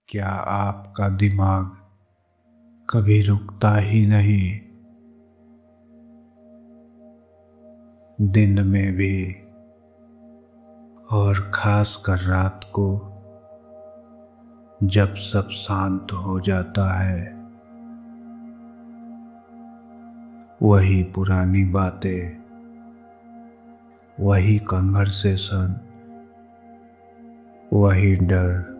क्या आपका दिमाग कभी रुकता ही नहीं, दिन में भी और खासकर रात को जब सब शांत हो जाता है? वही पुरानी बातें, वही कन्वर्सेशन, वही डर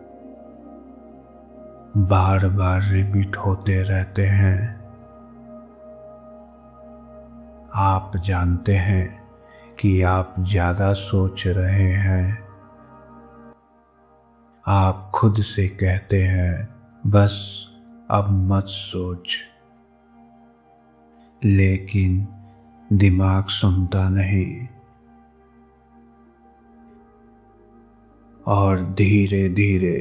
बार बार रिपीट होते रहते हैं। आप जानते हैं कि आप ज़्यादा सोच रहे हैं। आप खुद से कहते हैं बस अब मत सोच, लेकिन दिमाग सुनता नहीं और धीरे धीरे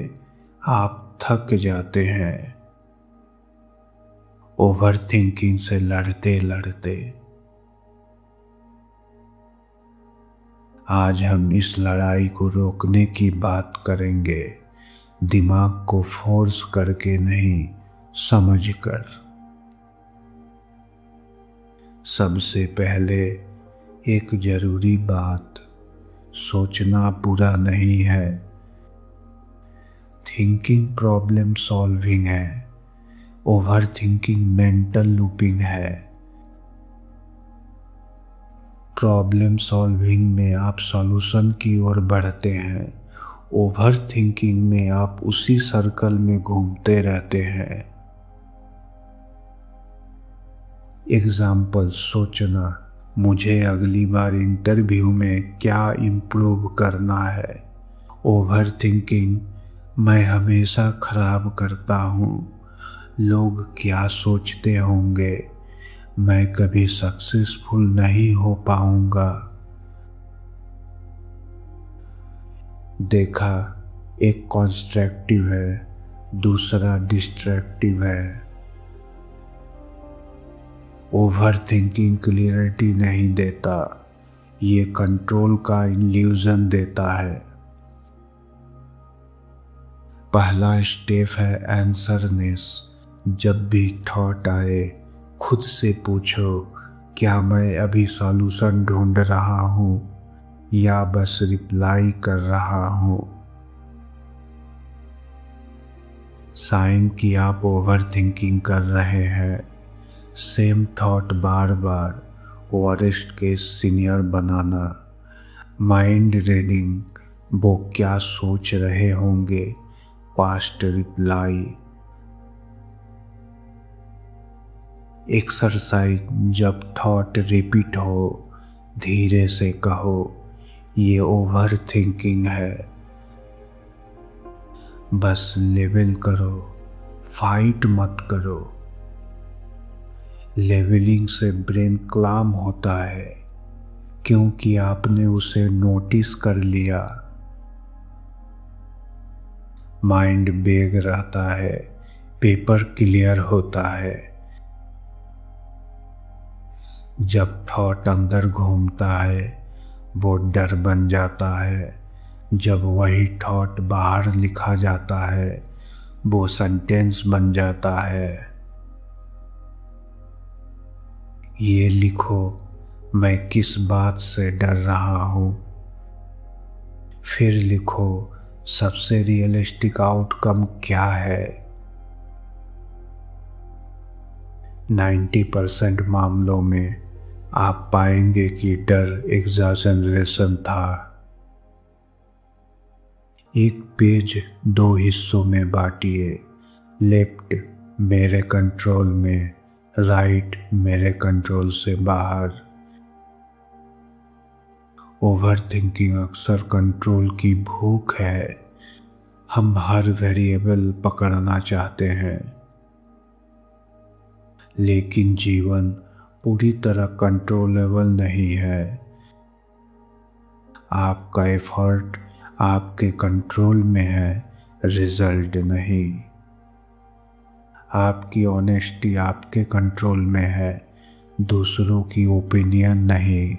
आप थक जाते हैं ओवर थिंकिंग से लड़ते लड़ते। आज हम इस लड़ाई को रोकने की बात करेंगे, दिमाग को फोर्स करके नहीं, समझकर। सबसे पहले एक जरूरी बात, सोचना बुरा नहीं है। थिंकिंग प्रॉब्लम सॉल्विंग है, ओवर थिंकिंग मेंटल लूपिंग है। प्रॉब्लम सॉल्विंग में आप सॉल्यूशन की ओर बढ़ते हैं, ओवर थिंकिंग में आप उसी सर्कल में घूमते रहते हैं। एग्जाम्पल, सोचना मुझे अगली बार इंटरव्यू में क्या इम्प्रूव करना है। ओवर थिंकिंग, मैं हमेशा खराब करता हूँ, लोग क्या सोचते होंगे, मैं कभी सक्सेसफुल नहीं हो पाऊंगा। देखा, एक कंस्ट्रक्टिव है, दूसरा डिस्ट्रक्टिव है। ओवर थिंकिंग क्लियरिटी नहीं देता, ये कंट्रोल का इल्यूजन देता है। पहला स्टेप है आंसरनेस। जब भी थॉट आए, खुद से पूछो, क्या मैं अभी सॉल्यूशन ढूंढ रहा हूँ या बस रिप्लाई कर रहा हूँ। साइन कि आप ओवर थिंकिंग कर रहे हैं। सेम थॉट बार बार, वर्स्ट केस सीनियर बनाना। माइंड रीडिंग, वो क्या सोच रहे होंगे, पास्ट रिप्लाई। एक्सरसाइज, जब थॉट रिपीट हो, धीरे से कहो, ये ओवर थिंकिंग है। बस लेवल करो, फाइट मत करो। लेवलिंग से ब्रेन क्लाम होता है, क्योंकि आपने उसे नोटिस कर लिया। माइंड बेग रहता है, पेपर क्लियर होता है। जब थॉट अंदर घूमता है, वो डर बन जाता है। जब वही थॉट बाहर लिखा जाता है, वो सेंटेंस बन जाता है। ये लिखो, मैं किस बात से डर रहा हूँ। फिर लिखो, सबसे रियलिस्टिक आउटकम क्या है। 90% मामलों में आप पाएंगे कि डर एग्जैजरेशन था। एक पेज दो हिस्सों में बांटिए, लेफ्ट मेरे कंट्रोल में, राइट मेरे कंट्रोल से बाहर। ओवर थिंकिंग अक्सर कंट्रोल की भूख है। हम हर वेरिएबल पकड़ना चाहते हैं, लेकिन जीवन पूरी तरह कंट्रोलेबल नहीं है। आपका एफर्ट आपके कंट्रोल में है, रिजल्ट नहीं। आपकी ऑनेस्टी आपके कंट्रोल में है, दूसरों की ओपिनियन नहीं।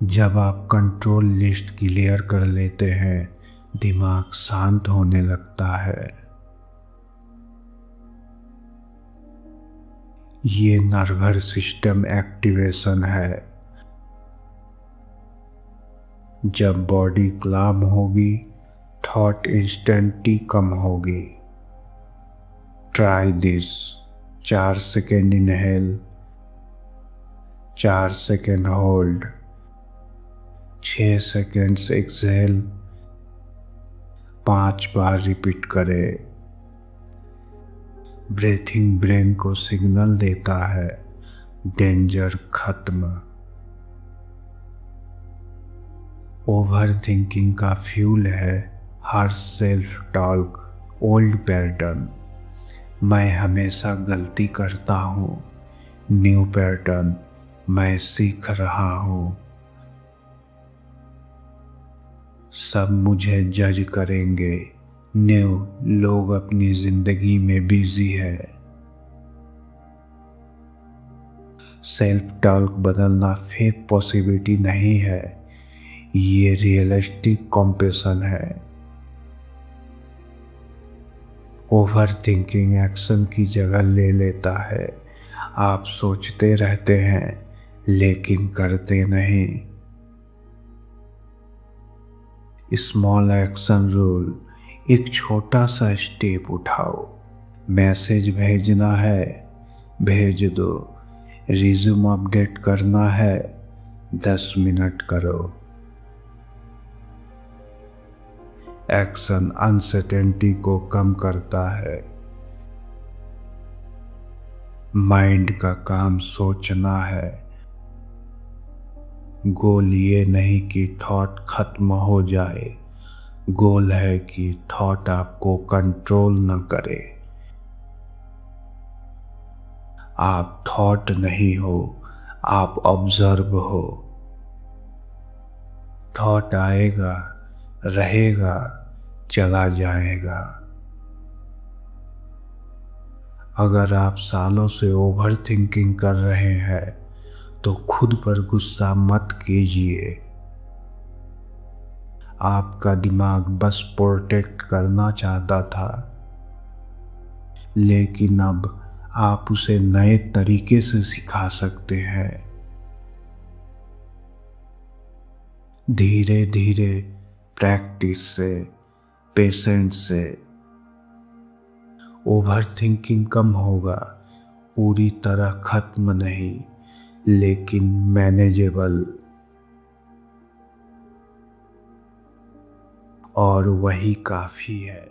जब आप कंट्रोल लिस्ट क्लियर कर लेते हैं, दिमाग शांत होने लगता है। ये नर्वस सिस्टम एक्टिवेशन है। जब बॉडी क्लाम होगी, थॉट इंस्टेंटली कम होगी। Try this. 4 second inhale, 4 second hold, 6 seconds exhale. 5 bar repeat करें। ब्रीथिंग ब्रेन को सिग्नल देता है, डेंजर खत्म। ओवर थिंकिंग का फ्यूल है harsh self talk, old pattern. मैं हमेशा गलती करता हूँ। न्यू पैटर्न, मैं सीख रहा हूँ। सब मुझे जज करेंगे। न्यू, लोग अपनी जिंदगी में बिजी है। सेल्फ टॉक बदलना फेक पॉसिबिलिटी नहीं है, ये रियलिस्टिक कॉम्पेशन है। ओवर थिंकिंग एक्शन की जगह ले लेता है। आप सोचते रहते हैं लेकिन करते नहीं। स्मॉल एक्शन रूल, एक छोटा सा स्टेप उठाओ। मैसेज भेजना है, भेज दो। रिज्यूम अपडेट करना है, 10 मिनट करो। एक्शन अनसर्टेनिटी को कम करता है। माइंड का काम सोचना है। गोल ये नहीं कि थॉट खत्म हो जाए, गोल है कि थॉट आपको कंट्रोल न करे। आप थॉट नहीं हो, आप ऑब्जर्व हो। थॉट आएगा, रहेगा, चला जाएगा। अगर आप सालों से ओवर थिंकिंग कर रहे हैं तो खुद पर गुस्सा मत कीजिए। आपका दिमाग बस प्रोटेक्ट करना चाहता था, लेकिन अब आप उसे नए तरीके से सिखा सकते हैं। धीरे धीरे, प्रैक्टिस से, पेशेंस से। ओवर थिंकिंग कम होगा, पूरी तरह खत्म नहीं, लेकिन मैनेजेबल। और वही काफ़ी है।